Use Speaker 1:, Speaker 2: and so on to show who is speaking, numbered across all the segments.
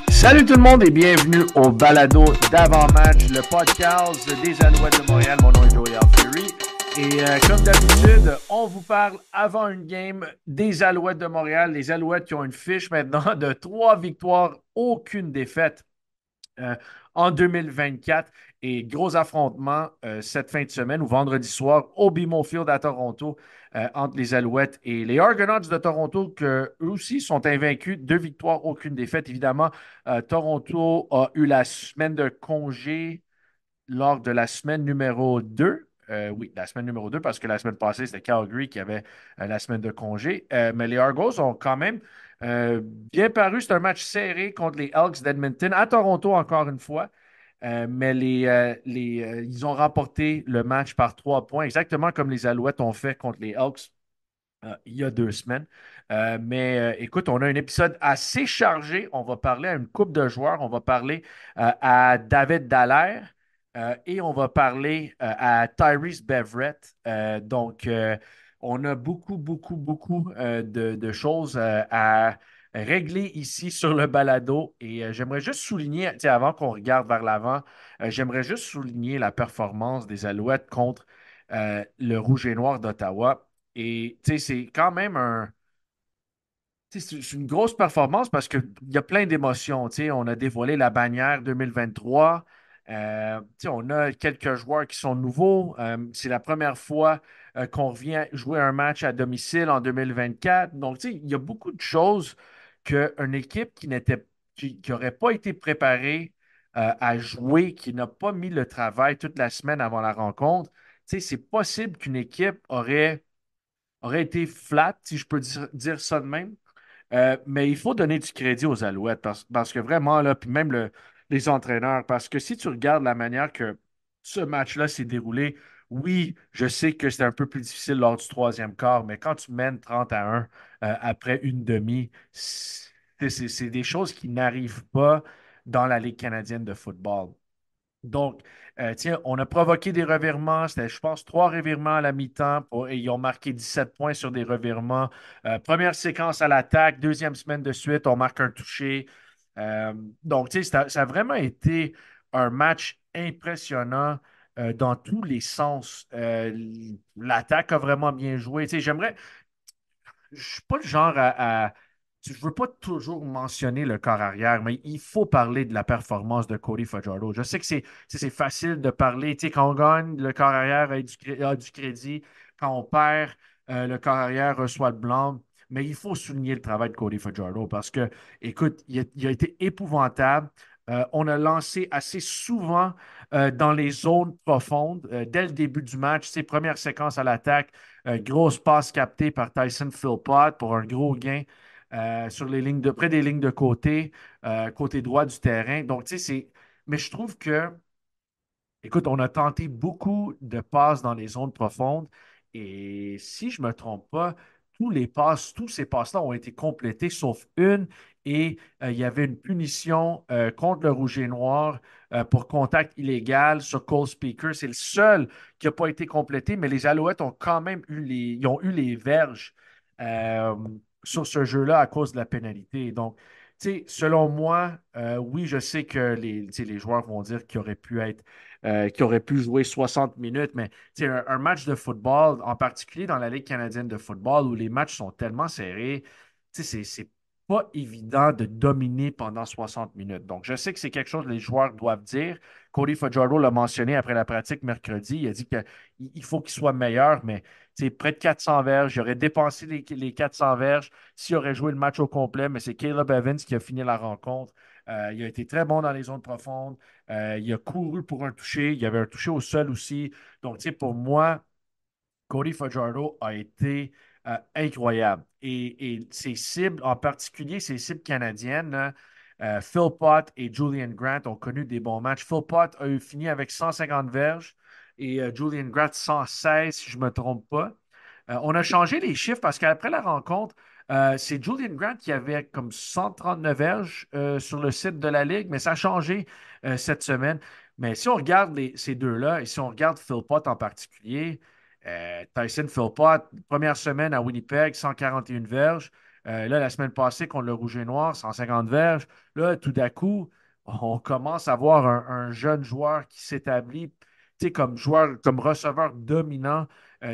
Speaker 1: Salut tout le monde et bienvenue au balado d'avant-match, le podcast des Alouettes de Montréal. Mon nom est Joey Alfieri et comme d'habitude, on vous parle avant une game des Alouettes de Montréal. Les Alouettes qui ont une fiche maintenant de 3 victoires, aucune défaite euh, en 2024. Et gros affrontement cette fin de semaine ou vendredi soir au BMO Field à Toronto entre les Alouettes et les Argonauts de Toronto, que eux aussi sont invaincus. 2 victoires, aucune défaite. Évidemment, Toronto a eu la semaine de congé lors de la semaine numéro 2. Oui, la semaine numéro 2, parce que la semaine passée, c'était Calgary qui avait la semaine de congé. Mais les Argos ont quand même euh, bien paru. C'est un match serré contre les Elks d'Edmonton, à Toronto encore une fois. Mais ils ont remporté le match par 3 points, exactement comme les Alouettes ont fait contre les Elks il y a 2 semaines. Écoute, on a un épisode assez chargé. On va parler à une coupe de joueurs. On va parler à David Dallaire et on va parler à Tyrese Beverett. On a beaucoup, beaucoup, beaucoup de choses à régler ici sur le balado. Et j'aimerais juste souligner, tu sais, avant qu'on regarde vers l'avant, j'aimerais juste souligner la performance des Alouettes contre le Rouge et Noir d'Ottawa. Et tu sais, c'est quand même c'est une grosse performance parce qu'il y a plein d'émotions. Tu sais, on a dévoilé la bannière 2023. Tu sais, on a quelques joueurs qui sont nouveaux. C'est la première fois qu'on revient jouer un match à domicile en 2024. Donc, tu sais, il y a beaucoup de choses qu'une équipe qui n'aurait pas été préparée à jouer, qui n'a pas mis le travail toute la semaine avant la rencontre, tu sais, c'est possible qu'une équipe aurait été flat, si je peux dire ça de même. Mais il faut donner du crédit aux Alouettes parce que vraiment, là, puis même les entraîneurs, parce que si tu regardes la manière que ce match-là s'est déroulé, oui, je sais que c'était un peu plus difficile lors du troisième quart, mais quand tu mènes 30-1 après une demi, c'est des choses qui n'arrivent pas dans la Ligue canadienne de football. Donc, tiens, on a provoqué des revirements. C'était, je pense, 3 revirements à la mi-temps et ils ont marqué 17 points sur des revirements. Première séquence à l'attaque, deuxième semaine de suite, on marque un touché. Euh, donc, tu sais, ça a vraiment été un match impressionnant dans tous les sens. L'attaque a vraiment bien joué. Tu sais, je suis pas le genre je veux pas toujours mentionner le corps arrière, mais il faut parler de la performance de Cody Fajardo. Je sais que c'est facile de parler. Tu sais, quand on gagne, le corps arrière a du crédit. Quand on perd, le corps arrière reçoit le blanc. Mais il faut souligner le travail de Cody Fajardo parce que, écoute, il a été épouvantable. On a lancé assez souvent dans les zones profondes dès le début du match. Ses premières séquences à l'attaque, grosse passe captée par Tyson Philpott pour un gros gain sur les lignes près des lignes de côté, côté droit du terrain. Donc, tu sais, mais je trouve que écoute, on a tenté beaucoup de passes dans les zones profondes et si je ne me trompe pas, tous ces passes-là ont été complétés sauf une et il y avait une punition contre le Rouge et Noir pour contact illégal sur Cole Speaker. C'est le seul qui n'a pas été complété, mais les Alouettes ont quand même ils ont eu les verges euh, sur ce jeu-là à cause de la pénalité. Donc, tu sais, selon moi, oui, je sais que tu sais, les joueurs vont dire qu'il aurait pu jouer 60 minutes, mais tu sais, un match de football, en particulier dans la Ligue canadienne de football, où les matchs sont tellement serrés, tu sais, c'est pas évident de dominer pendant 60 minutes. Donc, je sais que c'est quelque chose que les joueurs doivent dire. Cody Fajardo l'a mentionné après la pratique mercredi. Il a dit qu'il faut qu'il soit meilleur, mais tu sais, près de 400 verges. Il aurait dépensé les 400 verges s'il aurait joué le match au complet, mais c'est Caleb Evans qui a fini la rencontre. Il a été très bon dans les zones profondes. Il a couru pour un toucher. Il y avait un toucher au sol aussi. Donc, tu sais, pour moi, Cody Fajardo a été incroyable. Et ses cibles, en particulier ses cibles canadiennes, hein, Phil Pott et Julian Grant ont connu des bons matchs. Phil Pott a eu fini avec 150 verges et Julian Grant 116, si je ne me trompe pas. On a changé les chiffres parce qu'après la rencontre, c'est Julian Grant qui avait comme 139 verges sur le site de la Ligue, mais ça a changé cette semaine. Mais si on regarde ces deux-là, et si on regarde Philpott en particulier, Tyson Philpott, première semaine à Winnipeg, 141 verges. Là, la semaine passée, contre le Rouge et Noir, 150 verges. Là, tout d'un coup, on commence à voir un jeune joueur qui s'établit, tu sais, comme joueur, comme receveur dominant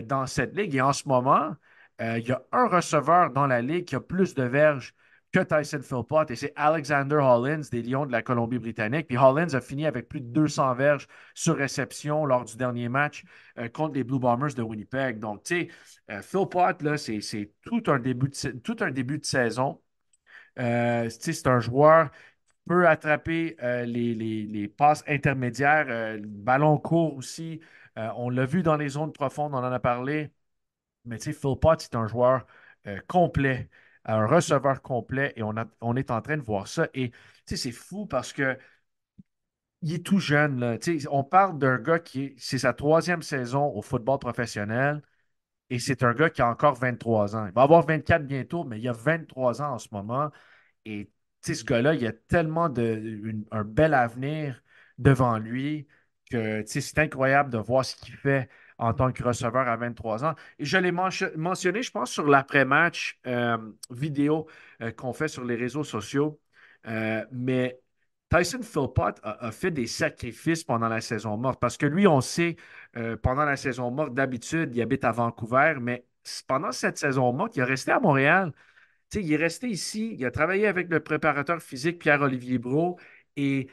Speaker 1: dans cette ligue. Et en ce moment, il y a un receveur dans la ligue qui a plus de verges que Tyson Philpott, et c'est Alexander Hollins des Lions de la Colombie-Britannique. Puis Hollins a fini avec plus de 200 verges sur réception lors du dernier match contre les Blue Bombers de Winnipeg. Donc, tu sais, Philpott, là, c'est tout un début de saison. Tu sais, c'est un joueur qui peut attraper les passes intermédiaires, le ballon court aussi. On l'a vu dans les zones profondes, on en a parlé. Mais tu sais, Philpott, c'est un joueur complet, un receveur complet, et on est en train de voir ça. Et tu sais, c'est fou parce que il est tout jeune, là. Tu sais, on parle d'un gars c'est sa troisième saison au football professionnel, et c'est un gars qui a encore 23 ans. Il va avoir 24 bientôt, mais il a 23 ans en ce moment. Et tu sais, ce gars-là, il a tellement un bel avenir devant lui que tu sais, c'est incroyable de voir ce qu'il fait en tant que receveur à 23 ans. Et je l'ai mentionné, je pense, sur l'après-match vidéo qu'on fait sur les réseaux sociaux. Mais Tyson Philpott a fait des sacrifices pendant la saison morte parce que lui, on sait, pendant la saison morte, d'habitude, il habite à Vancouver, mais pendant cette saison morte, il est resté à Montréal. Tu sais, il est resté ici, il a travaillé avec le préparateur physique Pierre-Olivier Brault, et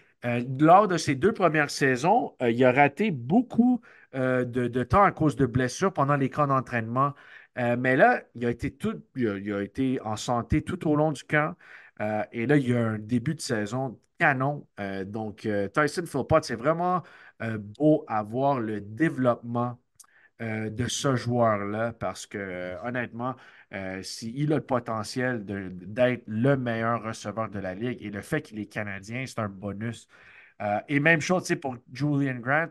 Speaker 1: lors de ses deux premières saisons, il a raté beaucoup de temps à cause de blessures pendant les camps d'entraînement. Mais là, il a été en santé tout au long du camp. Et là, il y a un début de saison canon. Tyson Philpott, c'est vraiment beau à voir le développement de ce joueur-là parce que, honnêtement, s'il a le potentiel d'être le meilleur receveur de la Ligue, et le fait qu'il est Canadien, c'est un bonus. Et même chose, tu sais, pour Julian Grant.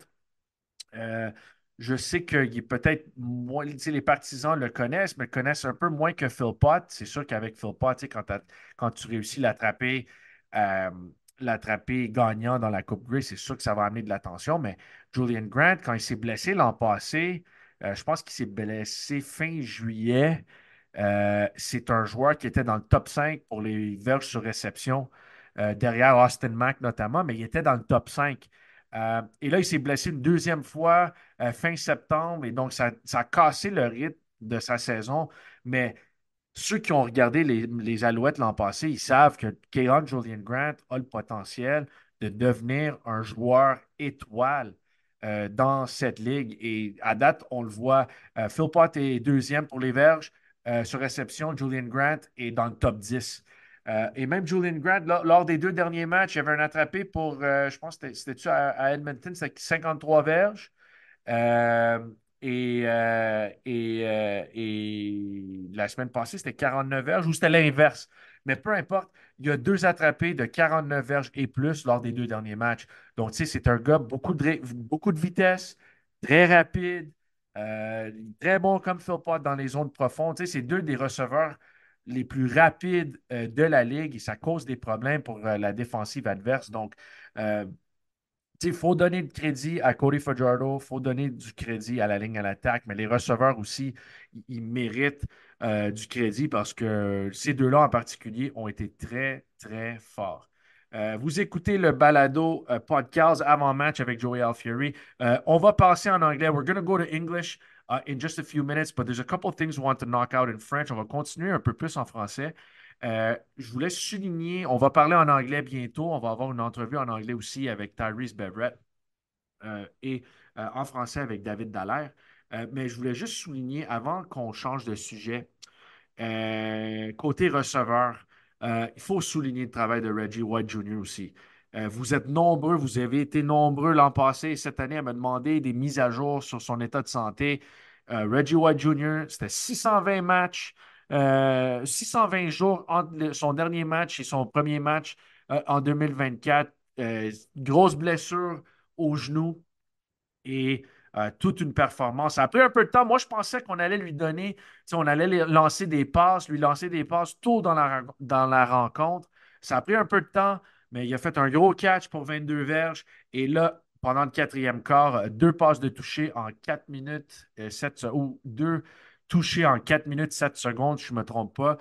Speaker 1: euh, je sais qu'il est peut-être moins, tu sais, les partisans le connaissent, mais le connaissent un peu moins que Philpott. C'est sûr qu'avec Philpott, tu sais, quand tu réussis euh, l'attraper gagnant dans la Coupe Grey, c'est sûr que ça va amener de l'attention. Mais Julian Grant, quand il s'est blessé l'an passé, je pense qu'il s'est blessé fin juillet. C'est un joueur qui était dans le top 5 pour les verges sur réception, derrière Austin Mack notamment, mais il était dans le top 5. Et là, il s'est blessé une deuxième fois fin septembre, et donc ça a cassé le rythme de sa saison. Mais ceux qui ont regardé les Alouettes l'an passé, ils savent que Keon Julian Grant a le potentiel de devenir un joueur étoile dans cette ligue. Et à date, on le voit, Philpott est deuxième pour les verges sur réception. Julian Grant est dans le top 10. Et même Julian Grant, lors des deux derniers matchs, il y avait un attrapé pour, je pense que c'était à Edmonton, c'était 53 verges. Euh, et la semaine passée, c'était 49 verges, ou c'était l'inverse. Mais peu importe, il y a deux attrapés de 49 verges et plus lors des deux derniers matchs. Donc, tu sais, c'est un gars beaucoup de vitesse, très rapide, très bon comme Philpott dans les zones profondes. Tu sais, c'est deux des receveurs les plus rapides de la ligue, et ça cause des problèmes pour la défensive adverse. Donc, euh, il faut donner le crédit à Cody Fajardo, il faut donner du crédit à la ligne à l'attaque, mais les receveurs aussi, ils méritent du crédit parce que ces deux-là en particulier ont été très, très forts. Vous écoutez le balado podcast avant-match avec Joey Alfieri. On va passer en anglais. We're going to go to English in just a few minutes, but there's a couple of things we want to knock out in French. On va continuer un peu plus en français. Je voulais souligner, on va parler en anglais bientôt. On va avoir une entrevue en anglais aussi avec Tyrese Beverett et en français avec David Dallaire. Mais je voulais juste souligner, avant qu'on change de sujet, côté receveur, il faut souligner le travail de Reggie White Jr. aussi. Vous êtes nombreux, vous avez été nombreux l'an passé et cette année à me demander des mises à jour sur son état de santé. Reggie White Jr., c'était 620 matchs, 620 jours entre son dernier match et son premier match en 2024. Grosse blessure au genou, et toute une performance. Ça a pris un peu de temps. Moi, je pensais qu'on allait lui donner, tu sais, on allait lui lancer des passes tôt dans la rencontre. Ça a pris un peu de temps, mais il a fait un gros catch pour 22 verges. Et là, pendant le quatrième quart, deux passes de toucher en 4 minutes 7 ou deux touchés en 4 minutes 7 secondes, je ne me trompe pas.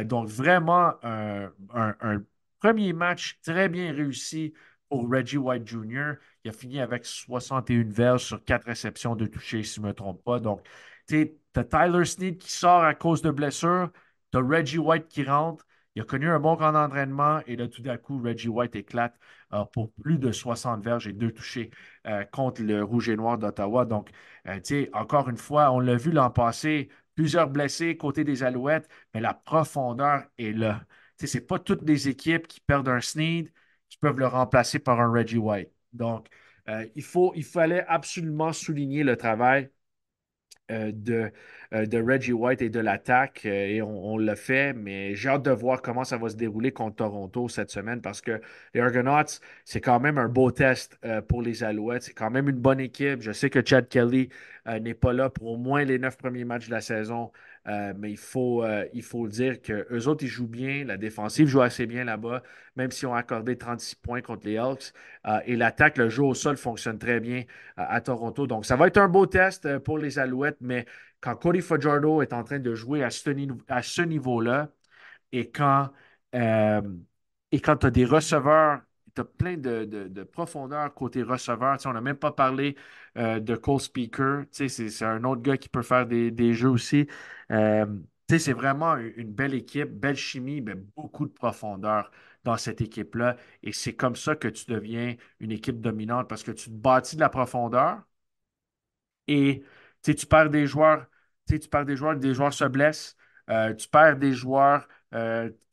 Speaker 1: Donc, vraiment, un premier match très bien réussi pour Reggie White Jr. Il a fini avec 61 verges sur 4 réceptions de toucher, si je ne me trompe pas. Donc, tu as Tyler Snead qui sort à cause de blessure, tu as Reggie White qui rentre. Il a connu un bon camp d'entraînement et là, tout d'un coup, Reggie White éclate pour plus de 60 verges et deux touchés contre le Rouge et Noir d'Ottawa. Donc, encore une fois, on l'a vu l'an passé, plusieurs blessés côté des Alouettes, mais la profondeur est là. Ce n'est pas toutes les équipes qui perdent un Snead qui peuvent le remplacer par un Reggie White. Donc, il fallait absolument souligner le travail de Reggie White et de l'attaque. Et on l'a fait, mais j'ai hâte de voir comment ça va se dérouler contre Toronto cette semaine parce que les Argonauts, c'est quand même un beau test pour les Alouettes. C'est quand même une bonne équipe. Je sais que Chad Kelly n'est pas là pour au moins les 9 premiers matchs de la saison, mais il faut le dire qu'eux autres, ils jouent bien. La défensive joue assez bien là-bas, même s'ils ont accordé 36 points contre les Hawks. Et l'attaque, le jeu au sol fonctionne très bien à Toronto. Donc, ça va être un beau test pour les Alouettes, mais quand Cody Fajardo est en train de jouer à ce niveau-là et euh, quand tu as des receveurs, tu as plein de profondeur côté receveur. Tu sais, on n'a même pas parlé de Cole Speaker. Tu sais, c'est un autre gars qui peut faire des jeux aussi. C'est vraiment une belle équipe, belle chimie, mais beaucoup de profondeur dans cette équipe-là. Et c'est comme ça que tu deviens une équipe dominante parce que tu te bâtis de la profondeur et tu perds des joueurs, tu perds des joueurs se blessent, tu perds des joueurs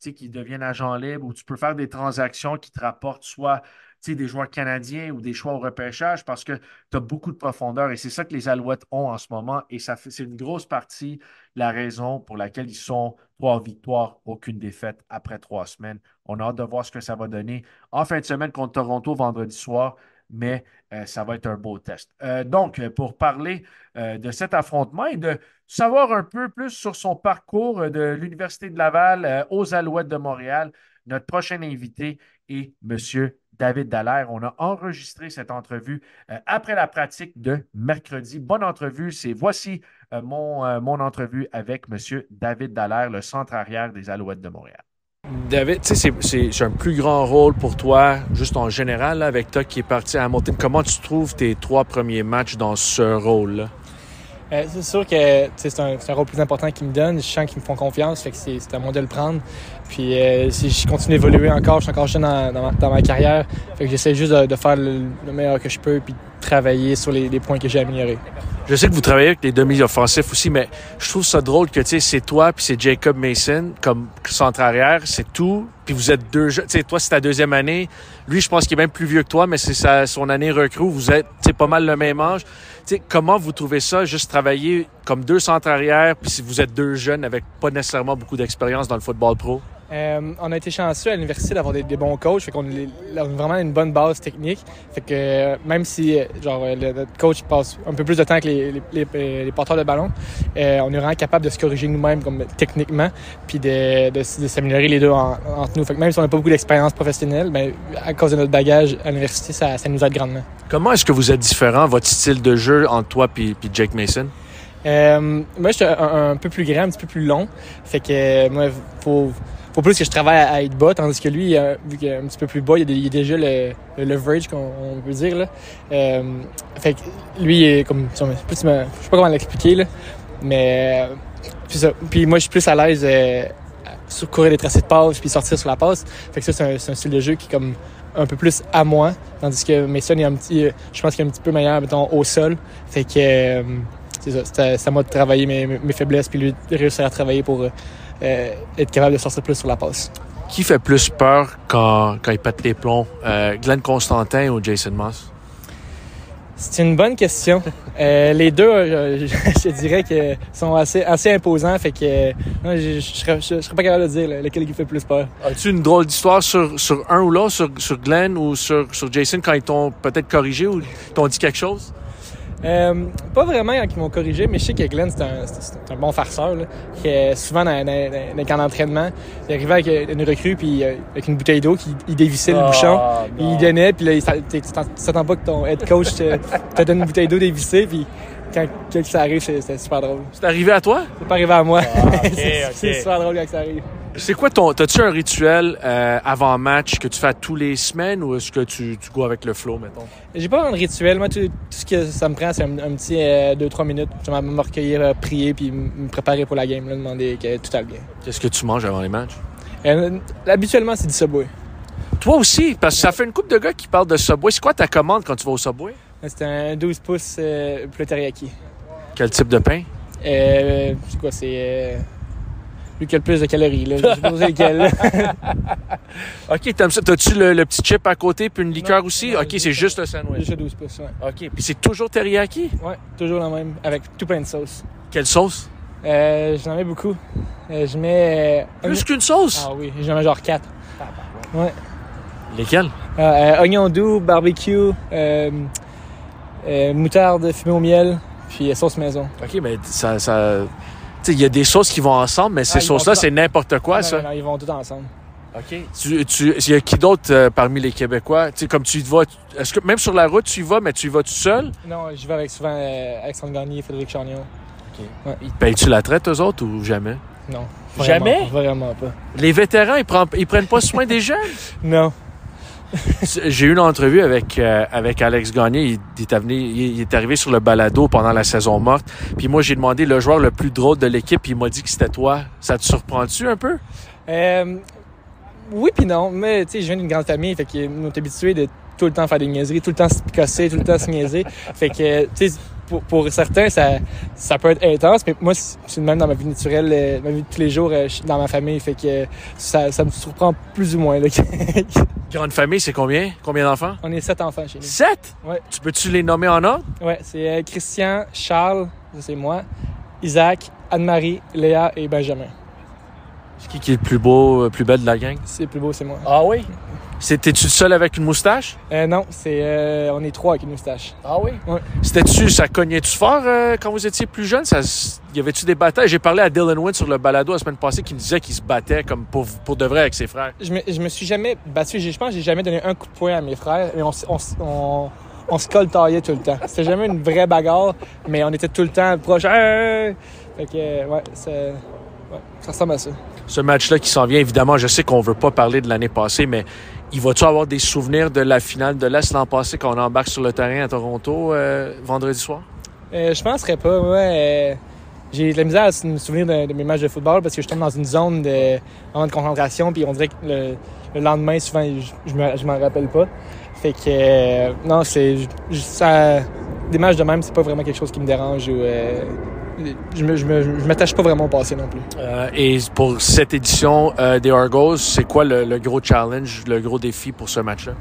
Speaker 1: qui deviennent agents libres ou tu peux faire des transactions qui te rapportent soit des joueurs canadiens ou des choix au repêchage parce que tu as beaucoup de profondeur et c'est ça que les Alouettes ont en ce moment et c'est une grosse partie de la raison pour laquelle ils sont 3 victoires, aucune défaite après 3 semaines. On a hâte de voir ce que ça va donner en fin de semaine contre Toronto vendredi soir, mais ça va être un beau test. Donc, pour parler de cet affrontement et de savoir un peu plus sur son parcours de l'Université de Laval aux Alouettes de Montréal, notre prochain invité est M. David Dallaire. On a enregistré cette entrevue après la pratique de mercredi. Bonne entrevue. Voici mon entrevue avec M. David Dallaire, le centre arrière des Alouettes de Montréal. David, tu sais, c'est un plus grand rôle pour toi, juste en général, là, avec toi qui est parti à Hamilton. Comment tu trouves tes 3 premiers matchs dans ce rôle-là?
Speaker 2: C'est sûr que c'est un rôle plus important qu'ils me donnent. Je sens qu'ils me font confiance, fait que c'est à moi de le prendre. Puis si je continue d'évoluer encore, je suis encore jeune dans ma carrière. Fait que j'essaie juste de faire le meilleur que je peux puis de travailler sur les points que j'ai améliorés.
Speaker 3: Je sais que vous travaillez avec les demi-offensifs aussi, mais je trouve ça drôle que c'est toi puis c'est Jacob Mason comme centre arrière, c'est tout. Puis vous êtes deux jeunes. Toi, c'est ta deuxième année. Lui, je pense qu'il est même plus vieux que toi, mais c'est son année recrue. Vous êtes pas mal le même âge. Comment vous trouvez ça, juste travailler comme deux centres arrière, puis si vous êtes deux jeunes avec pas nécessairement beaucoup d'expérience dans le football pro?
Speaker 2: On a été chanceux à l'université d'avoir des bons coachs, fait qu'on a vraiment une bonne base technique. Fait que même si notre coach passe un peu plus de temps que les porteurs de ballon, on est vraiment capable de se corriger nous-mêmes comme techniquement, puis de s'améliorer les deux entre nous. Fait que même si on n'a pas beaucoup d'expérience professionnelle, ben, à cause de notre bagage à l'université, ça nous aide grandement.
Speaker 3: Comment est-ce que vous êtes différents, votre style de jeu entre toi et Jake Mason?
Speaker 2: Moi, je suis un peu plus grand, un petit peu plus long. Fait que moi, faut plus que je travaille à être bas, tandis que lui, vu qu'il est un petit peu plus bas, il y a déjà le leverage, qu'on peut dire, là. Fait que lui, il est comme... Je sais pas comment l'expliquer, là. Mais c'est ça. Puis moi, je suis plus à l'aise sur courir des tracés de passe puis sortir sur la passe. Fait que ça, c'est un style de jeu qui est comme un peu plus à moi. Tandis que Mason est je pense qu'il est un petit peu meilleur, mettons, au sol. Fait que c'est ça. C'est à moi de travailler mes faiblesses puis lui réussir à travailler pour... être capable de sortir plus sur la passe.
Speaker 3: Qui fait plus peur quand il pète les plombs? Glenn Constantin ou Jason Moss?
Speaker 2: C'est une bonne question. Les deux, je dirais que sont assez imposants, fait que je serais pas capable de dire lequel qui fait plus peur.
Speaker 3: As-tu une drôle d'histoire sur un ou l'autre, sur Glenn ou sur Jason, quand ils t'ont peut-être corrigé ou t'ont dit quelque chose?
Speaker 2: Pas vraiment quand ils m'ont corrigé, mais je sais que Glenn, c'est un bon farceur. Là, qui, souvent, dans les camps d'entraînement, il arrivait avec une recrue, puis avec une bouteille d'eau, il dévissait le bouchon, puis il donnait, puis là, tu t'attends pas que ton head coach te donne une bouteille d'eau dévissée, puis quand ça arrive, c'est super drôle.
Speaker 3: C'est arrivé à toi?
Speaker 2: C'est pas arrivé à moi.
Speaker 3: OK,
Speaker 2: c'est
Speaker 3: OK.
Speaker 2: super drôle quand ça arrive.
Speaker 3: C'est quoi t'as-tu un rituel avant match que tu fais tous les semaines ou est-ce que tu go avec le flow, mettons?
Speaker 2: J'ai pas vraiment de rituel. Moi, tout ce que ça me prend, c'est un petit 2-3 minutes. Je vais me recueillir, prier, puis me préparer pour la game, là, demander que tout aille bien.
Speaker 3: Qu'est-ce que tu manges avant les matchs?
Speaker 2: Habituellement, c'est du Subway.
Speaker 3: Toi aussi, parce que ça fait une couple de gars qui parlent de Subway. C'est quoi ta commande quand tu vas au Subway?
Speaker 2: C'est un 12 pouces poulet teriyaki.
Speaker 3: Quel type de pain?
Speaker 2: C'est quoi, c'est... lui qui a le plus de calories, là. Je sais pas lequel, là.
Speaker 3: OK, t'aimes ça. T'as-tu le petit chip à côté puis une liqueur aussi?
Speaker 2: non,
Speaker 3: OK, c'est juste le
Speaker 2: Juste
Speaker 3: sandwich.
Speaker 2: le 12 pouces, ouais.
Speaker 3: OK, puis c'est toujours teriyaki?
Speaker 2: Ouais, toujours la même, avec tout plein de sauce.
Speaker 3: Quelle sauce?
Speaker 2: J'en mets beaucoup. Je mets...
Speaker 3: Plus qu'une sauce?
Speaker 2: Ah oui, j'en mets genre 4. Ouais.
Speaker 3: Lesquelles?
Speaker 2: Oignon doux, barbecue, moutarde fumée au miel, puis sauce maison.
Speaker 3: OK, mais ça tu sais, il y a des sauces qui vont ensemble, mais ces
Speaker 2: Ils
Speaker 3: sauces-là,
Speaker 2: vont
Speaker 3: c'est n'importe quoi,
Speaker 2: non,
Speaker 3: ça.
Speaker 2: non, ils vont tous ensemble.
Speaker 3: OK. Il y a qui d'autre parmi les Québécois? Tu sais, comme tu y vas, est-ce que même sur la route, tu y vas, mais tu y vas tout seul?
Speaker 2: Non, je vais avec souvent Alexandre Gagné, Frédéric Chagnon.
Speaker 3: OK.
Speaker 2: Ouais.
Speaker 3: Payes-tu la traite, eux autres, ou jamais?
Speaker 2: Non.
Speaker 3: Jamais?
Speaker 2: Vraiment pas.
Speaker 3: Les vétérans, ils prennent pas soin des jeunes?
Speaker 2: Non.
Speaker 3: J'ai eu une entrevue avec Alex Gagné. Il est arrivé sur le balado pendant la saison morte. Puis moi, j'ai demandé le joueur le plus drôle de l'équipe. Puis il m'a dit que c'était toi. Ça te surprend-tu un peu?
Speaker 2: Oui puis non, mais tu sais, je viens d'une grande famille, fait qu'on est habitué de tout le temps faire des niaiseries, tout le temps se picosser, tout le temps se niaiser. Fait que, tu sais, pour certains, ça peut être intense, mais moi, c'est le même dans ma vie naturelle, ma vie de tous les jours, je suis dans ma famille, fait que ça me surprend plus ou moins. Là.
Speaker 3: Grande famille, c'est combien? Combien d'enfants?
Speaker 2: On est 7 enfants chez nous.
Speaker 3: 7?
Speaker 2: Ouais.
Speaker 3: Tu peux-tu les nommer en ordre?
Speaker 2: Ouais, c'est Christian, Charles, ça c'est moi, Isaac, Anne-Marie, Léa et Benjamin.
Speaker 3: C'est qui est le plus beau, plus belle de la gang?
Speaker 2: C'est le plus beau, c'est moi.
Speaker 3: Ah oui? T'es-tu seul avec une moustache?
Speaker 2: Non, on est 3 avec une moustache.
Speaker 3: Ah oui?
Speaker 2: Ouais.
Speaker 3: Ça cognait-tu fort quand vous étiez plus jeune? Y avait-tu des batailles? J'ai parlé à Dylan Wynn sur le balado la semaine passée qui me disait qu'il se battait comme pour de vrai avec ses frères.
Speaker 2: Je me suis jamais battu. Je pense que j'ai jamais donné un coup de poing à mes frères. Mais on se coltaillait tout le temps. C'était jamais une vraie bagarre, mais on était tout le temps proches. Fait que, ouais, ça ressemble à ça.
Speaker 3: Ce match-là qui s'en vient, évidemment, je sais qu'on veut pas parler de l'année passée, mais il va-tu avoir des souvenirs de la finale de l'Est l'an passé quand on embarque sur le terrain à Toronto vendredi soir?
Speaker 2: Je penserais pas. Ouais, j'ai de la misère à me souvenir de mes matchs de football parce que je tombe dans une zone vraiment de concentration, puis on dirait que le lendemain, souvent, je m'en rappelle pas. Fait que, non, des matchs de même, c'est pas vraiment quelque chose qui me dérange ou... je m'attache pas vraiment au passé non plus.
Speaker 3: Et pour cette édition des Argos, c'est quoi le gros challenge, le gros défi pour ce match-là?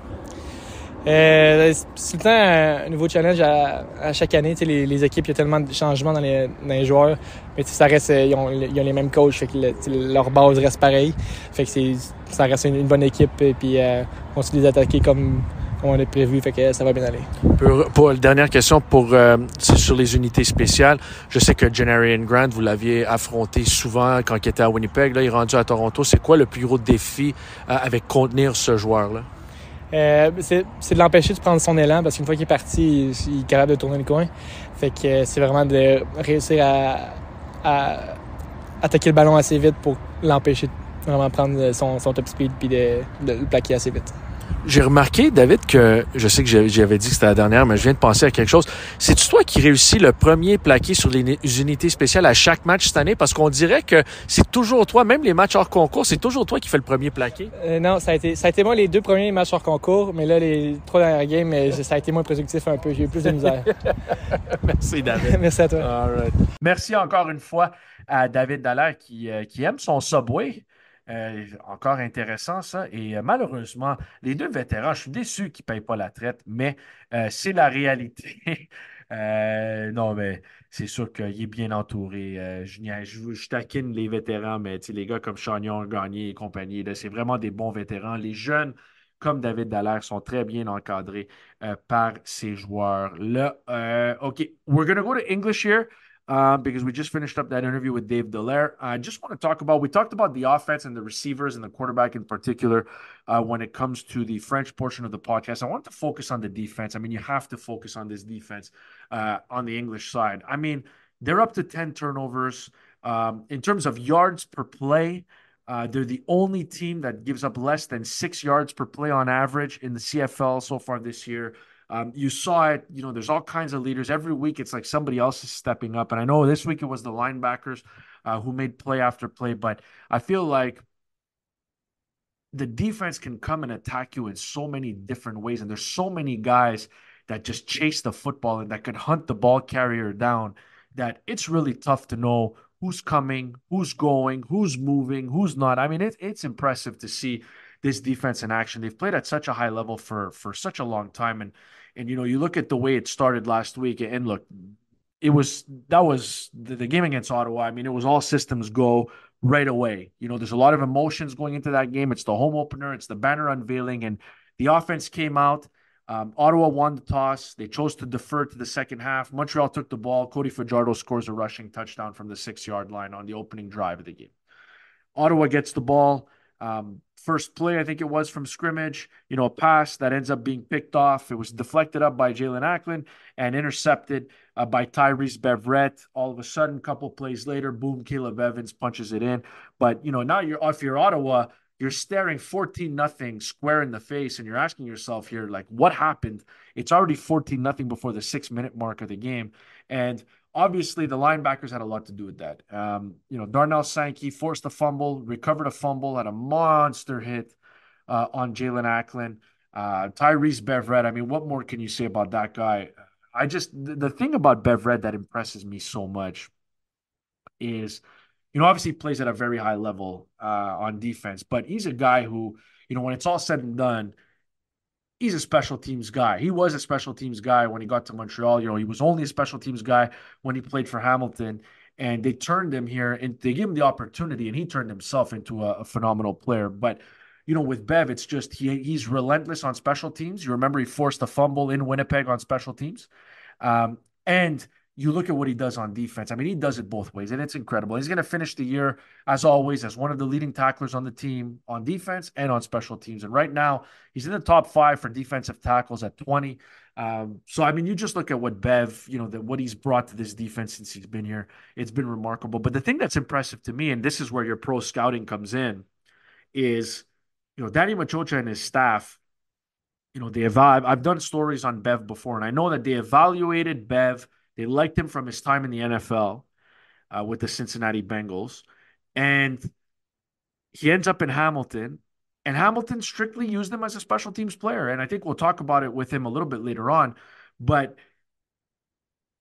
Speaker 2: C'est tout le temps un nouveau challenge à chaque année. Les équipes, il y a tellement de changements dans les joueurs. Mais ça reste, ils ont les mêmes coachs, fait que leur base reste pareille. Fait que ça reste une bonne équipe. Et puis on se les attaquer comme on a prévu, fait que ça va bien aller.
Speaker 3: Pour la dernière question, c'est sur les unités spéciales. Je sais que Janarian Grant, vous l'aviez affronté souvent quand il était à Winnipeg. Là, il est rendu à Toronto. C'est quoi le plus gros défi avec contenir ce joueur-là?
Speaker 2: C'est de l'empêcher de prendre son élan parce qu'une fois qu'il est parti, il est capable de tourner le coin. Fait que c'est vraiment de réussir à attaquer le ballon assez vite pour l'empêcher de vraiment prendre son top speed puis de le plaquer assez vite.
Speaker 3: J'ai remarqué, David, que je sais que j'avais dit que c'était la dernière, mais je viens de penser à quelque chose. C'est-tu toi qui réussis le premier plaqué sur les unités spéciales à chaque match cette année? Parce qu'on dirait que c'est toujours toi, même les matchs hors concours, c'est toujours toi qui fais le premier plaqué.
Speaker 2: Non, ça a été moi les 2 premiers matchs hors concours, mais là, les 3 dernières games, ça a été moins productif un peu. J'ai eu plus de misère.
Speaker 3: Merci, David.
Speaker 2: Merci à toi.
Speaker 3: All right.
Speaker 1: Merci encore une fois à David Dallaire qui aime son Subway. Encore intéressant ça. Et malheureusement, les 2 vétérans, je suis déçu qu'ils ne payent pas la traite, mais c'est la réalité. Non, mais c'est sûr qu'il est bien entouré. Je taquine les vétérans, mais les gars comme Chagnon, Gagné et compagnie, là, c'est vraiment des bons vétérans. Les jeunes comme David Dallaire, sont très bien encadrés par ces joueurs-là. OK, we're going to go to English here. Because we just finished up that interview with Dave Dallaire. I just want to talk about, we talked about the offense and the receivers and the quarterback in particular when it comes to the French portion of the podcast. I want to focus on the defense. I mean, you have to focus on this defense on the English side. I mean, they're up to 10 turnovers. In terms of yards per play, they're the only team that gives up less than 6 yards per play on average in the CFL so far this year. You saw it, there's all kinds of leaders. Every week, it's like somebody else is stepping up. And I know this week it was the linebackers who made play after play, but I feel like the defense can come and attack you in so many different ways. And there's so many guys that just chase the football and that could hunt the ball carrier down that it's really tough to know who's coming, who's going, who's moving, who's not. I mean, it's impressive to see this defense in action. They've played at such a high level for such a long time. And you look at the way it started last week, and look, that was the game against Ottawa. I mean, it was all systems go right away. There's a lot of emotions going into that game. It's the home opener, it's the banner unveiling, and the offense came out. Ottawa won the toss. They chose to defer to the second half. Montreal took the ball. Cody Fajardo scores a rushing touchdown from the 6 yard line on the opening drive of the game. Ottawa gets the ball. First play, I think it was from scrimmage, a pass that ends up being picked off. It was deflected up by Jalen Acklin and intercepted by Tyrese Beverette. All of a sudden, a couple plays later, boom, Caleb Evans punches it in. But, now if you're Ottawa, you're staring 14-0 square in the face, and you're asking yourself here, like, what happened? It's already 14-0 before the 6 minute mark of the game. And obviously, the linebackers had a lot to do with that. Darnell Sankey forced a fumble, recovered a fumble, had a monster hit on Jalen Acklin. Tyrese Beverette, I mean, what more can you say about that guy? The thing about Beverette that impresses me so much is, obviously he plays at a very high level on defense, but he's a guy who, when it's all said and done, he's a special teams guy. He was a special teams guy when he got to Montreal. He was only a special teams guy when he played for Hamilton. And they turned him here and they gave him the opportunity, and he turned himself into a phenomenal player. But, with Bev, it's just he's relentless on special teams. You remember he forced a fumble in Winnipeg on special teams. And you look at what he does on defense. I mean, he does it both ways, and it's incredible. He's going to finish the year, as always, as one of the leading tacklers on the team on defense and on special teams. And right now, he's in the top 5 for defensive tackles at 20. So, I mean, you just look at what Bev, what he's brought to this defense since he's been here. It's been remarkable. But the thing that's impressive to me, and this is where your pro scouting comes in, is, Danny Machocha and his staff, I've done stories on Bev before, and I know that they evaluated Bev. They liked him from his time in the NFL with the Cincinnati Bengals. And he ends up in Hamilton, and Hamilton strictly used him as a special teams player. And I think we'll talk about it with him a little bit later on. But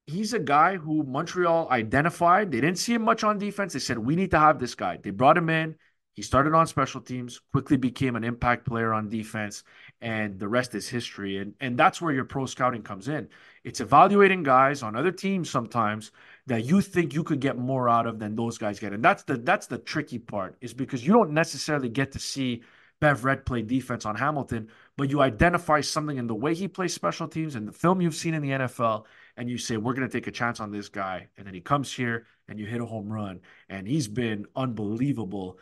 Speaker 1: he's a guy who Montreal identified. They didn't see him much on defense. They said, we need to have this guy. They brought him in. He started on special teams, quickly became an impact player on defense, and the rest is history. And that's where your pro scouting comes in. It's evaluating guys on other teams sometimes that you think you could get more out of than those guys get. And that's the tricky part, is because you don't necessarily get to see Bev Red play defense on Hamilton, but you identify something in the way he plays special teams and the film you've seen in the NFL, and you say, we're going to take a chance on this guy. And then he comes here and you hit a home run. And he's been unbelievable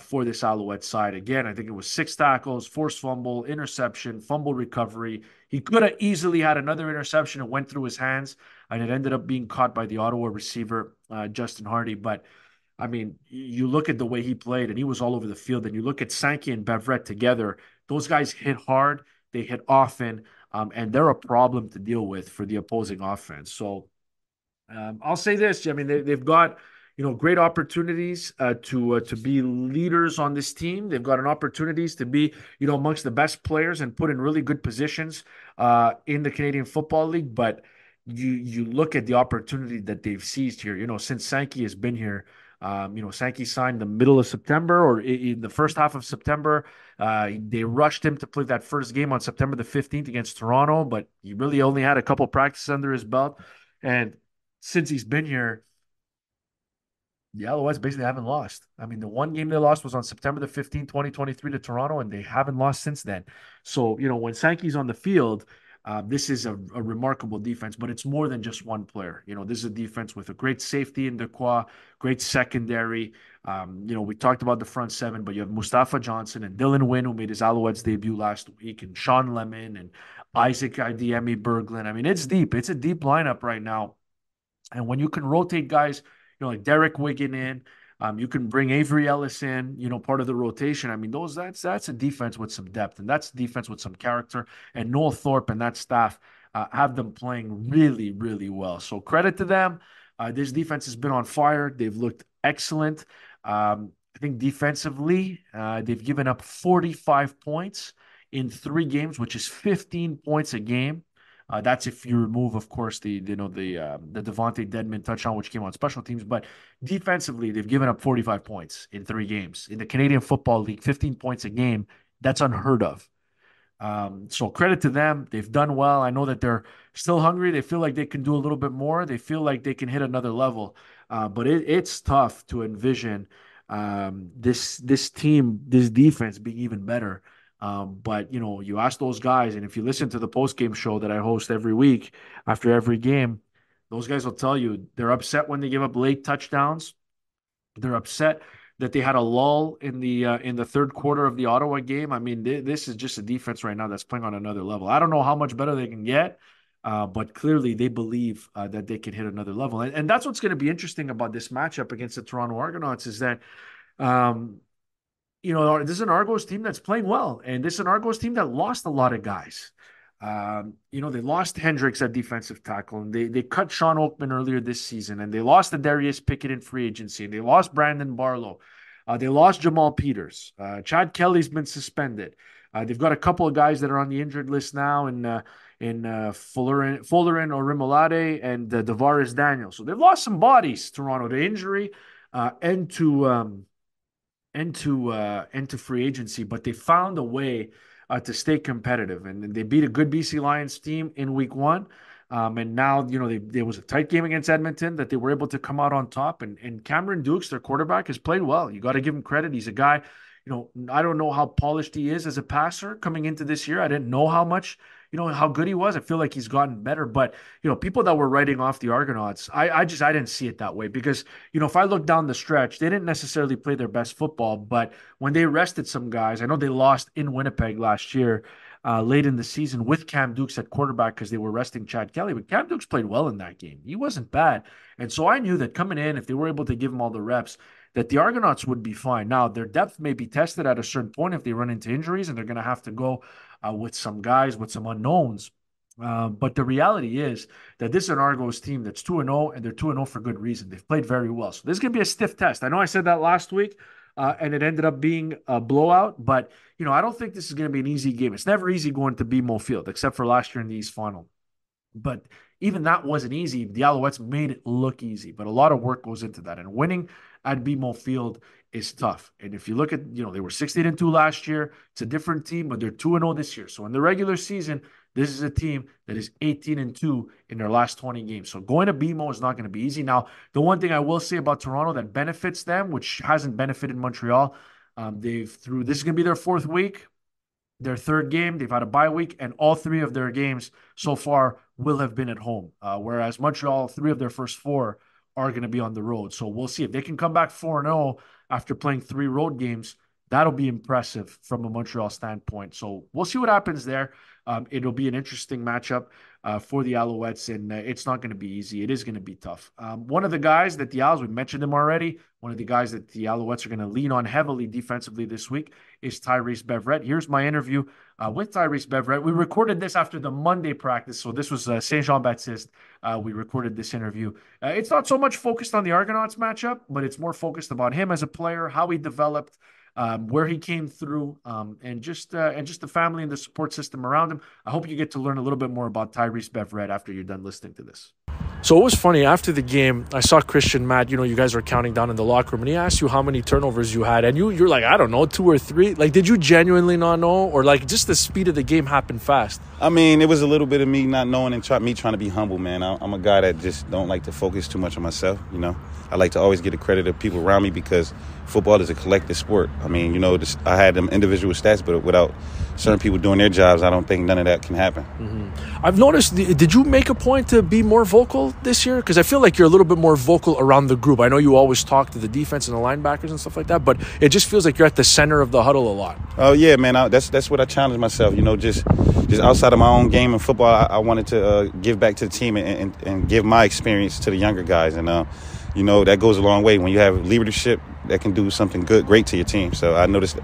Speaker 1: for this Alouette side. Again, I think it was 6 tackles, forced fumble, interception, fumble recovery. He could have easily had another interception. It went through his hands, and it ended up being caught by the Ottawa receiver, Justin Hardy. But I mean, you look at the way he played, and he was all over the field. And you look at Sankey and Beverette together; those guys hit hard, they hit often, and they're a problem to deal with for the opposing offense. So I'll say this: I mean, they've got great opportunities to be leaders on this team. They've got an opportunities to be amongst the best players and put in really good positions in the Canadian Football League. But you look at the opportunity that they've seized here. Since Sankey has been here. Sankey signed the middle of September or in the first half of September. They rushed him to play that first game on September the 15th against Toronto, but he really only had a couple practices under his belt. And since he's been here, the Alouettes basically haven't lost. I mean, the one game they lost was on September the 15th, 2023 to Toronto, and they haven't lost since then. So, when Sankey's on the field, this is a remarkable defense, but it's more than just one player. This is a defense with a great safety in Dequoy, great secondary. We talked about the front seven, but you have Mustafa Johnson and Dylan Wynn, who made his Alouettes debut last week, and Sean Lemon and Isaac Idiemi Berglund. I mean, it's deep. It's a deep lineup right now. And when you can rotate guys, like Derek Wigan in, you can bring Avery Ellis in, part of the rotation. I mean, that's a defense with some depth, and that's a defense with some character. And Noel Thorpe and that staff have them playing really, really well. So credit to them. This defense has been on fire. They've looked excellent. I think defensively, they've given up 45 points in 3 games, which is 15 points a game. That's if you remove, of course, the Devontae Dedmon touchdown, which came on special teams. But defensively, they've given up 45 points in 3 games. In the Canadian Football League, 15 points a game, that's unheard of. So credit to them. They've done well. I know that they're still hungry. They feel like they can do a little bit more. They feel like they can hit another level. But it's tough to envision this team, this defense being even better. But you ask those guys, and if you listen to the post-game show that I host every week after every game, those guys will tell you they're upset when they give up late touchdowns. They're upset that they had a lull in the third quarter of the Ottawa game. I mean, this is just a defense right now that's playing on another level. I don't know how much better they can get, but clearly they believe that they can hit another level. And that's what's going to be interesting about this matchup against the Toronto Argonauts is that this is an Argos team that's playing well, and this is an Argos team that lost a lot of guys. They lost Hendricks at defensive tackle, and they cut Sean Oakman earlier this season, and they lost the Darius Pickett in free agency, and they lost Brandon Barlow. They lost Jamal Peters. Chad Kelly's been suspended. They've got a couple of guys that are on the injured list now in Fullerin Orimolade and Davaris Daniel. So they've lost some bodies, Toronto, to injury and to free agency, but they found a way to stay competitive, and they beat a good BC Lions team in week 1. And now, there was a tight game against Edmonton that they were able to come out on top. And Cameron Dukes, their quarterback, has played well. You got to give him credit. He's a guy, I don't know how polished he is as a passer coming into this year. I didn't know how much, how good he was. I feel like he's gotten better. But, people that were writing off the Argonauts, I didn't see it that way because, if I look down the stretch, they didn't necessarily play their best football. But when they rested some guys, I know they lost in Winnipeg last year. Late in the season with Cam Dukes at quarterback because they were resting Chad Kelly. But Cam Dukes played well in that game. He wasn't bad. And so I knew that coming in, if they were able to give him all the reps, that the Argonauts would be fine. Now, their depth may be tested at a certain point if they run into injuries, and they're going to have to go with some guys, with some unknowns. But the reality is that this is an Argos team that's 2-0, and they're 2-0 for good reason. They've played very well. So this is going to be a stiff test. I know I said that last week. And it ended up being a blowout. But, I don't think this is going to be an easy game. It's never easy going to BMO Field, except for last year in the East Final. But even that wasn't easy. The Alouettes made it look easy, but a lot of work goes into that. And winning at BMO Field is tough. And if you look at, they were 16-2 last year. It's a different team, but they're 2-0 this year. So in the regular season, this is a team that is 18-2 in their last 20 games. So going to BMO is not going to be easy. Now, the one thing I will say about Toronto that benefits them, which hasn't benefited Montreal, this is going to be their 4th week, their 3rd game. They've had a bye week, and all 3 of their games so far will have been at home. Whereas Montreal, 3 of their first 4 are going to be on the road. So we'll see if they can come back 4-0 after playing 3 road games. That'll be impressive from a Montreal standpoint. So we'll see what happens there. It'll be an interesting matchup for the Alouettes, and it's not going to be easy. It is going to be tough. One of the guys that the Owls, we mentioned him already, one of the guys that the Alouettes are going to lean on heavily defensively this week is Tyrese Beverette. Here's my interview with Tyrese Beverette. We recorded this after the Monday practice, so this was Saint Jean-Baptiste. We recorded this interview. It's not so much focused on the Argonauts matchup, but it's more focused about him as a player, how he developed, where he came through, and just the family and the support system around him. I hope you get to learn a little bit more about Tyrese Beverette after you're done listening to this.
Speaker 3: So it was funny. After the game, I saw Christian Matt, you guys were counting down in the locker room, and he asked you how many turnovers you had, and you're like, I don't know, 2 or 3. Like, did you genuinely not know? Or like just the speed of the game happened fast?
Speaker 4: I mean, it was a little bit of me not knowing and me trying to be humble, man. I'm a guy that just don't like to focus too much on myself, you know. I like to always get the credit of people around me because football is a collective sport. I mean, you know, I had them individual stats, but without certain people doing their jobs, I don't think none of that can happen.
Speaker 3: I've noticed, did you make a point to be more vocal this year? Because I feel like you're a little bit more vocal around the group. I know you always talk to the defense and the linebackers and stuff like that, but it just feels like you're at the center of the huddle a lot.
Speaker 4: Oh, yeah, man. That's what I challenge myself, you know, just outside of my own game in football, I wanted to give back to the team and give my experience to the younger guys. And, you know, that goes a long way. When you have leadership, that can do something great to your team. So I noticed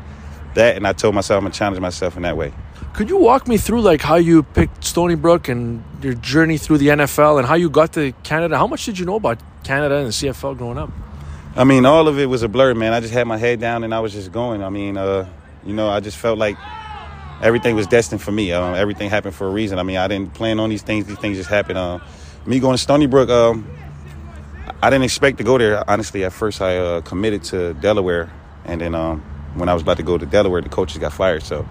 Speaker 4: that, and I told myself I'm going to challenge myself in that way.
Speaker 3: Could you walk me through like how you picked Stony Brook and your journey through the NFL and how you got to Canada? How much did you know about Canada and the CFL growing up?
Speaker 4: I mean, all of it was a blur, man. I just had my head down and I was just going. I mean, you know, I just felt like everything was destined for me. Everything happened for a reason. I mean, I didn't plan on these things. These things just happened. Me going to Stony Brook, I didn't expect to go there. Honestly, at first I committed to Delaware. And then when I was about to go to Delaware, the coaches got fired. So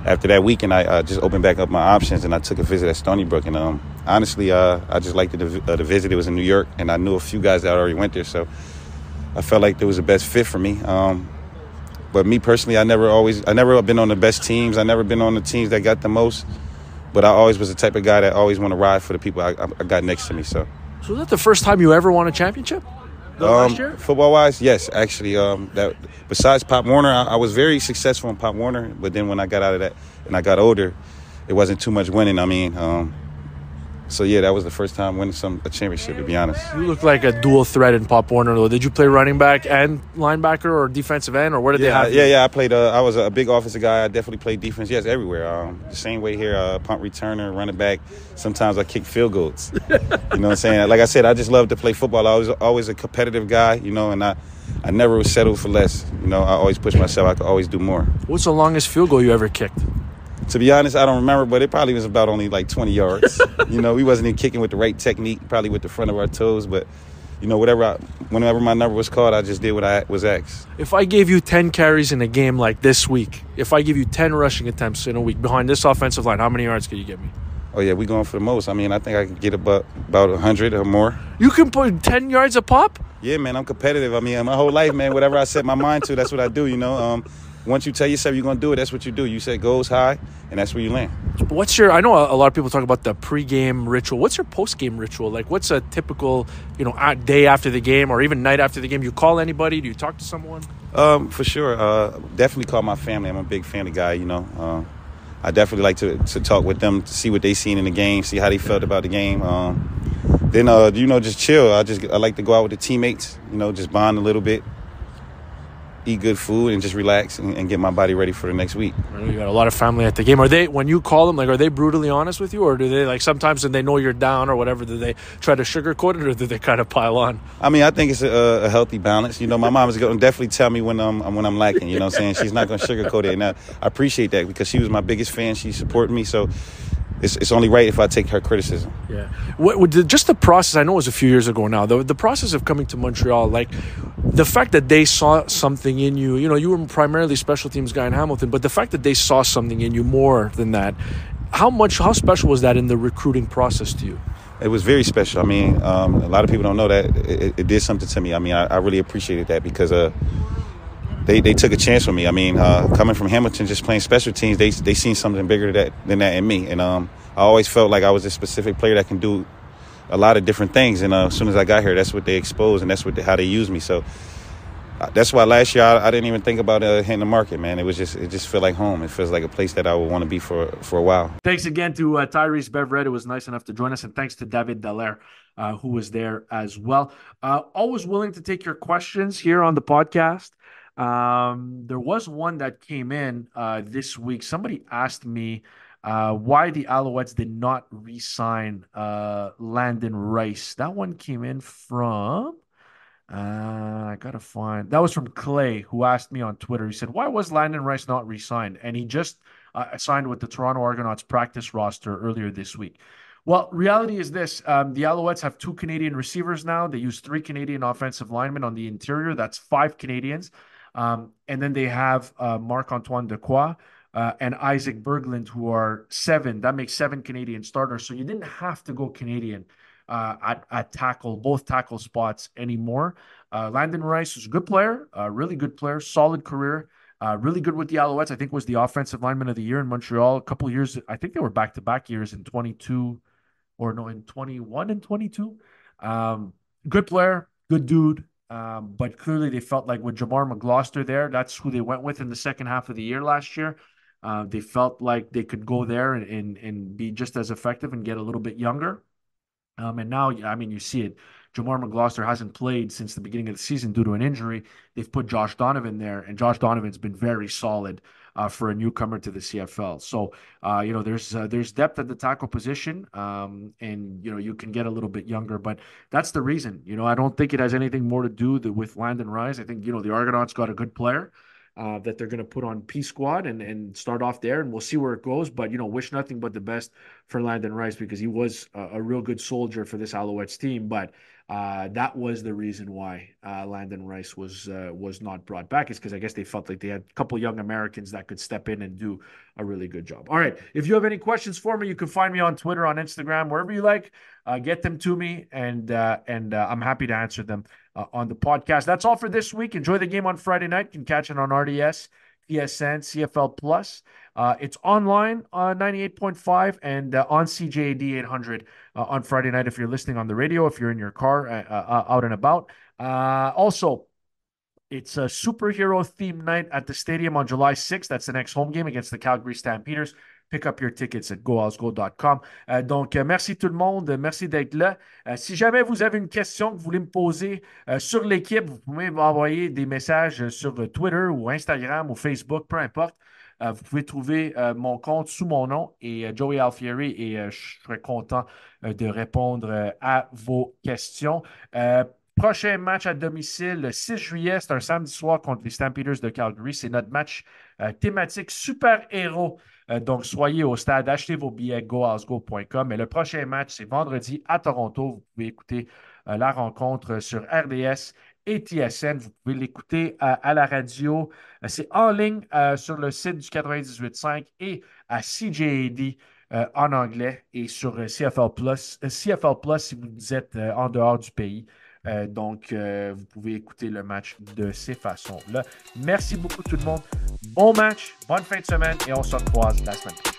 Speaker 4: after that weekend, I just opened back up my options and I took a visit at Stony Brook. And honestly, I just liked the visit. It was in New York, and I knew a few guys that already went there. So I felt like it was the best fit for me. But me personally, I never been on the best teams. I never been on the teams that got the most. But I always was the type of guy that always want to ride for the people I got next to me. So
Speaker 3: is that the first time you ever won a championship? Last year?
Speaker 4: Football-wise, yes. Actually, that besides Pop Warner, I was very successful in Pop Warner. But then when I got out of that and I got older, it wasn't too much winning. I mean, so yeah, that was the first time winning a championship, to be honest.
Speaker 3: You look like a dual threat in Pop Warner, though. Did you play running back and linebacker or defensive end, or where did they have you?
Speaker 4: Yeah. I played. I was a big offensive guy. I definitely played defense. Yes, everywhere. The same way here. Punt returner, running back. Sometimes I kick field goals. You know what I'm saying? Like I said, I just love to play football. I was always a competitive guy. You know, and I never was settled for less. You know, I always pushed myself. I could always do more.
Speaker 3: What's the longest field goal you ever kicked?
Speaker 4: To be honest, I don't remember, but it probably was about only like 20 yards. You know, we wasn't even kicking with the right technique, probably with the front of our toes. But, you know, whenever my number was called, I just did what I was asked.
Speaker 3: If I gave you 10 carries in a game like this week, if I give you 10 rushing attempts in a week behind this offensive line, how many yards could you get me?
Speaker 4: Oh, yeah, we going for the most. I mean, I think I could get about 100 or more.
Speaker 3: You can put 10 yards a pop?
Speaker 4: Yeah, man, I'm competitive. I mean, my whole life, man, whatever I set my mind to, that's what I do, you know. Once you tell yourself you're going to do it, that's what you do. You set goals high, and that's where you land.
Speaker 3: I know a lot of people talk about the pregame ritual. What's your postgame ritual? Like, what's a typical, day after the game or even night after the game? Do you call anybody? Do you talk to someone?
Speaker 4: For sure. Definitely call my family. I'm a big family guy, you know. I definitely like to talk with them, to see what they seen in the game, see how they felt about the game. Then, just chill. I like to go out with the teammates, just bond a little bit. Eat good food and just relax and get my body ready for the next week.
Speaker 3: I know you got a lot of family at the game. When you call them, are they brutally honest with you, or do they sometimes when they know you're down or whatever, do they try to sugarcoat it, or do they kind of pile on?
Speaker 4: I mean, I think it's a healthy balance. My mom is going to definitely tell me when I'm lacking. You know what I'm saying? She's not going to sugarcoat it, and I appreciate that because she was my biggest fan. She supported me, so it's only right if I take her criticism.
Speaker 3: Yeah. Just the process, I know it was a few years ago now, the process of coming to Montreal, the fact that they saw something in you, you were primarily special teams guy in Hamilton, but the fact that they saw something in you more than that, how special was that in the recruiting process to you?
Speaker 4: It was very special. I mean, a lot of people don't know that it did something to me. I mean, I really appreciated that because they took a chance on me. I mean, coming from Hamilton, just playing special teams, they seen something bigger than that in me. And I always felt like I was a specific player that can do a lot of different things. And as soon as I got here, that's what they exposed, and that's how they used me. So that's why last year I didn't even think about hitting the market, man. It just felt like home. It feels like a place that I would want to be for a while.
Speaker 1: Thanks again to Tyrese Bevered, who was nice enough to join us, and thanks to David Dallaire, who was there as well. Always willing to take your questions here on the podcast. There was one that came in this week. Somebody asked me why the Alouettes did not re-sign Landon Rice. That one came in from I gotta find, that was from Clay, who asked me on Twitter. He said, why was Landon Rice not re-signed? And he just signed with the Toronto Argonauts practice roster earlier this week. Well, reality is this. The Alouettes have 2 Canadian receivers now. They use 3 Canadian offensive linemen on the interior. That's 5 Canadians. And then they have Marc-Antoine Dequoy, and Isaac Berglund, who are 7. That makes 7 Canadian starters. So you didn't have to go Canadian at tackle, both tackle spots anymore. Landon Rice was a good player, really good player, solid career. Really good with the Alouettes. I think was the offensive lineman of the year in Montreal. A couple of years, I think they were back-to-back years in 22 or no, in 21 and 22. Good player, good dude. But clearly they felt like with Jamar McGloster there, that's who they went with in the second half of the year last year. They felt like they could go there and be just as effective and get a little bit younger. And now, I mean, you see it. Jamar McGloster hasn't played since the beginning of the season due to an injury. They've put Josh Donovan there, and Josh Donovan's been very solid for a newcomer to the CFL. So, there's depth at the tackle position, and you can get a little bit younger, but that's the reason. I don't think it has anything more to do with Landon Rice. I think the Argonauts got a good player. That they're going to put on P squad and start off there, and we'll see where it goes. But wish nothing but the best for Landon Rice because he was a real good soldier for this Alouettes team. But that was the reason why Landon Rice was not brought back, is because I guess they felt like they had a couple young Americans that could step in and do a really good job. All right, if you have any questions for me, you can find me on Twitter, on Instagram, wherever you like. Get them to me, and I'm happy to answer them on the podcast. That's all for this week. Enjoy the game on Friday night. You can catch it on RDS, TSN, CFL Plus. It's online on 98.5 and on CJAD 800 on Friday night if you're listening on the radio, if you're in your car out and about. Also, it's a superhero themed night at the stadium on July 6th. That's the next home game against the Calgary Stampeders. Pick up your tickets at goalsgo.com. Donc, merci tout le monde. Merci d'être là. Si jamais vous avez une question que vous voulez me poser sur l'équipe, vous pouvez m'envoyer des messages sur Twitter ou Instagram ou Facebook, peu importe. Vous pouvez trouver mon compte sous mon nom et Joey Alfieri et je serai content de répondre à vos questions. Prochain match à domicile, le 6 juillet, c'est un samedi soir contre les Stampeders de Calgary. C'est notre match thématique super-héros. Donc, soyez au stade, achetez vos billets, goalsgo.com. Et le prochain match, c'est vendredi à Toronto. Vous pouvez écouter la rencontre sur RDS et TSN. Vous pouvez l'écouter à la radio. C'est en ligne sur le site du 98.5 et à CJAD. En anglais et sur CFL Plus. CFL Plus si vous êtes en dehors du pays. Donc, vous pouvez écouter le match de ces façons-là. Merci beaucoup tout le monde. Bon match, bonne fin de semaine et on se retrouve la semaine prochaine.